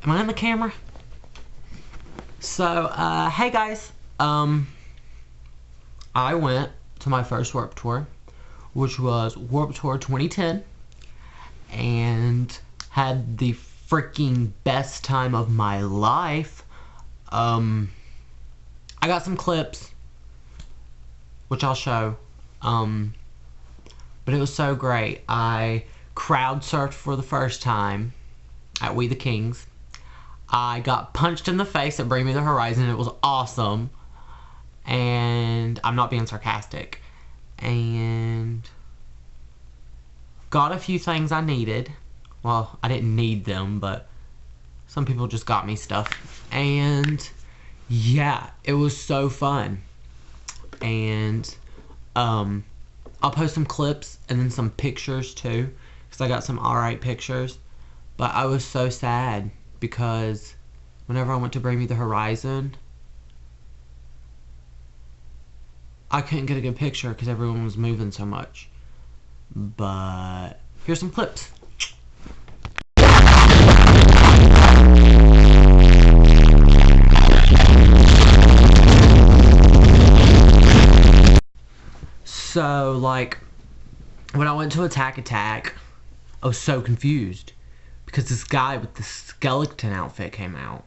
Am I on the camera? So, hey guys. I went to my first Warped Tour, which was Warped Tour 2010, and had the freaking best time of my life. I got some clips, which I'll show. But it was so great. I crowd surfed for the first time at We the Kings. I got punched in the face at Bring Me the Horizon. It was awesome. And I'm not being sarcastic. And got a few things I needed. Well, I didn't need them, but some people just got me stuff. And yeah, it was so fun. And I'll post some clips and then some pictures too, because I got some alright pictures. But I was so sad because whenever I went to Bring Me the Horizon, I couldn't get a good picture because everyone was moving so much. But here's some clips. So, like, when I went to Attack Attack, I was so confused because this guy with the skeleton outfit came out.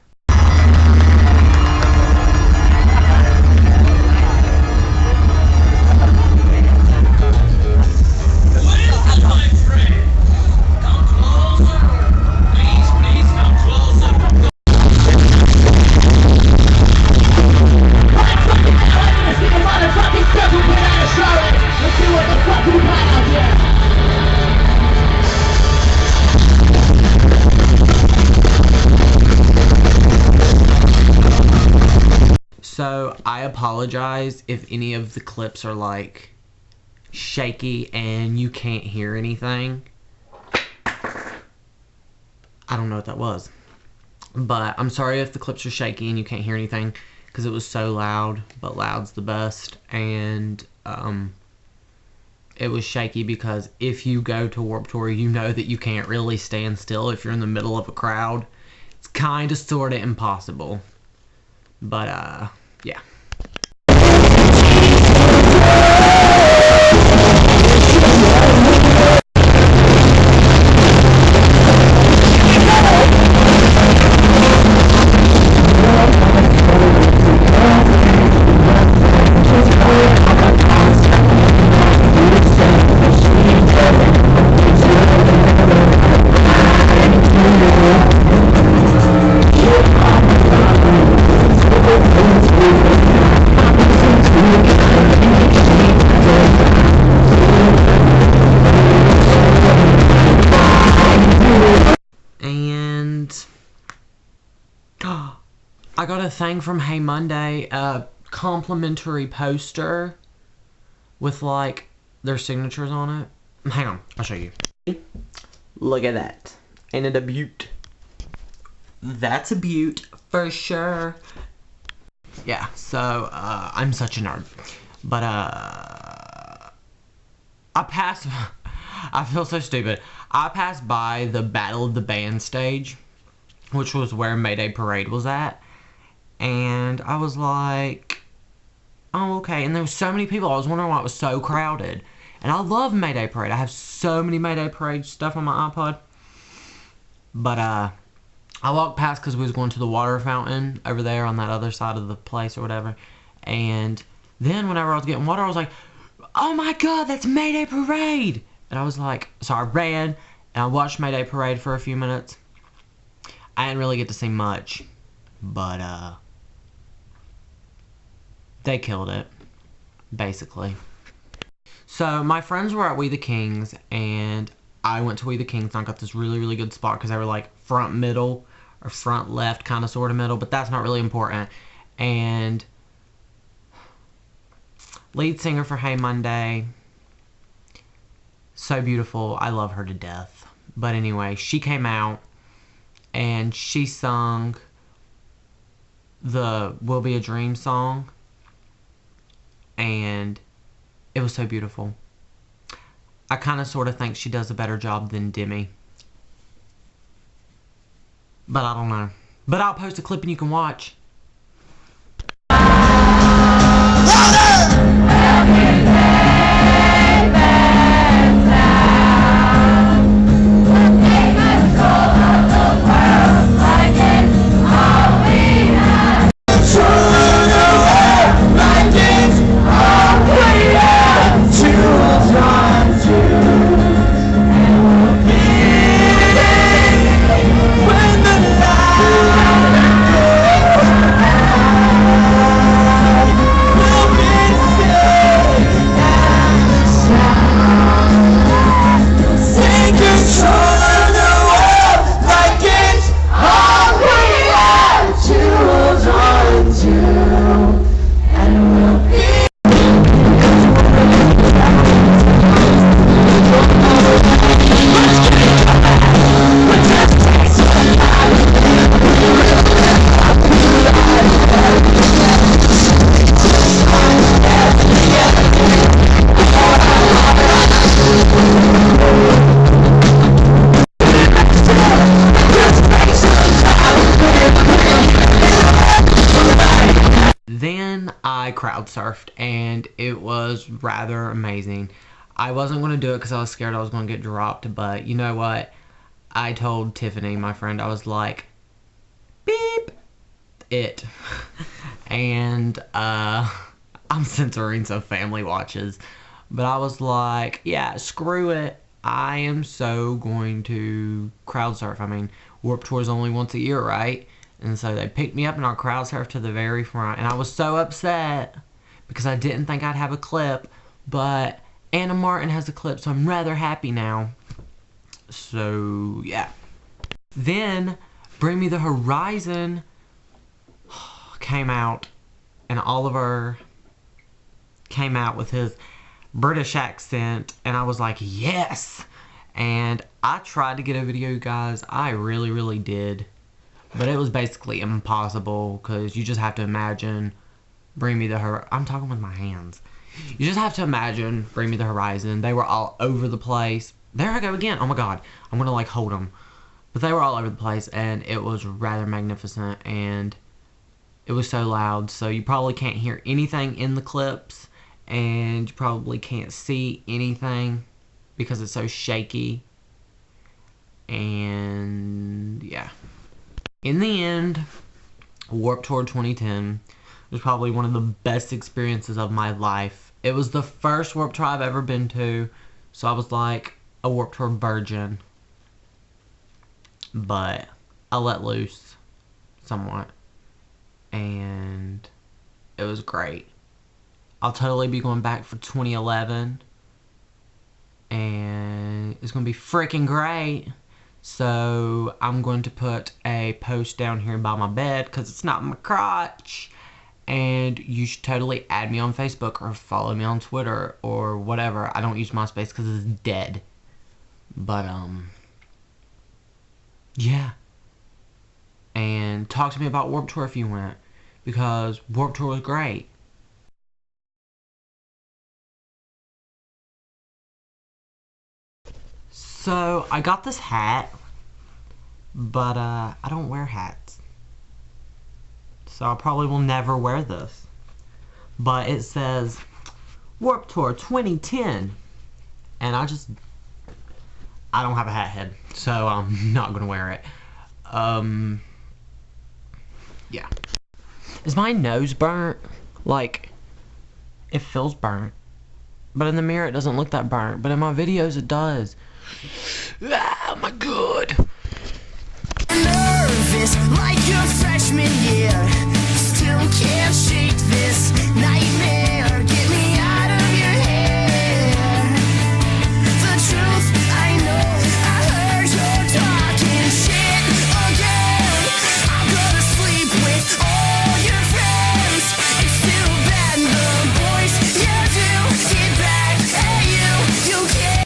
So, I apologize if any of the clips are, like, shaky and you can't hear anything. I don't know what that was. But I'm sorry if the clips are shaky and you can't hear anything, because it was so loud, but loud's the best. And, it was shaky because if you go to Warped Tour, you know that you can't really stand still if you're in the middle of a crowd. It's kinda, sorta impossible. But, yeah. I got a thing from Hey Monday, a complimentary poster with, like, their signatures on it. Hang on, I'll show you. Look at that. Ain't it a beaut? That's a beaut, for sure. Yeah, so, I'm such a nerd. But, I passed, I feel so stupid. I passed by the Battle of the Band stage, which was where Mayday Parade was at. And I was like, oh, okay. And there was so many people. I was wondering why it was so crowded. And I love Mayday Parade. I have so many Mayday Parade stuff on my iPod. But, I walked past because we was going to the water fountain over there on that other side of the place or whatever. And then whenever I was getting water, I was like, oh my god, that's Mayday Parade! And I was like, so I ran and I watched Mayday Parade for a few minutes. I didn't really get to see much. But, they killed it, basically. So, my friends were at We the Kings, and I went to We the Kings, and I got this really, really good spot, because they were, like, front middle, or front left, kind of, sort of middle, but that's not really important. And lead singer for Hey Monday, so beautiful, I love her to death. But anyway, she came out, and she sung the Will Be a Dream song, and it was so beautiful. I kind of sort of think she does a better job than Demi. But I don't know. But I'll post a clip and you can watch. Then I crowd surfed, and it was rather amazing. I wasn't going to do it because I was scared I was going to get dropped, but you know what? I told Tiffany, my friend, I was like, beep it. And I'm censoring so family watches, but I was like, yeah, screw it. I am so going to crowd surf. I mean, Warped Tour is only once a year, right? And so they picked me up and I crowd surfed to the very front. And I was so upset because I didn't think I'd have a clip. But Anna Martin has a clip, so I'm rather happy now. So, yeah. Then, Bring Me the Horizon came out. And Oliver came out with his British accent. And I was like, yes! And I tried to get a video, guys. I really, really did. But it was basically impossible because you just have to imagine Bring Me the Horizon. I'm talking with my hands. You just have to imagine Bring Me the Horizon. They were all over the place. There I go again. Oh my god. I'm going to like hold them. But they were all over the place and it was rather magnificent and it was so loud. So you probably can't hear anything in the clips and you probably can't see anything because it's so shaky. And yeah. In the end, Warped Tour 2010 was probably one of the best experiences of my life. It was the first Warped Tour I've ever been to, so I was like a Warped Tour virgin. But I let loose somewhat, and it was great. I'll totally be going back for 2011, and it's going to be freaking great. So I'm going to put a post down here by my bed because it's not my crotch. And you should totally add me on Facebook or follow me on Twitter or whatever. I don't use MySpace because it's dead. But, yeah. And talk to me about Warped Tour if you went. Because Warped Tour was great. So, I got this hat, but I don't wear hats. So I probably will never wear this. But it says, Warped Tour 2010. And I don't have a hat head, so I'm not going to wear it. Yeah. Is my nose burnt? Like, it feels burnt. But in the mirror it doesn't look that burnt. But in my videos it does. Oh my god. Nervous like your freshman year. Still can't shake this.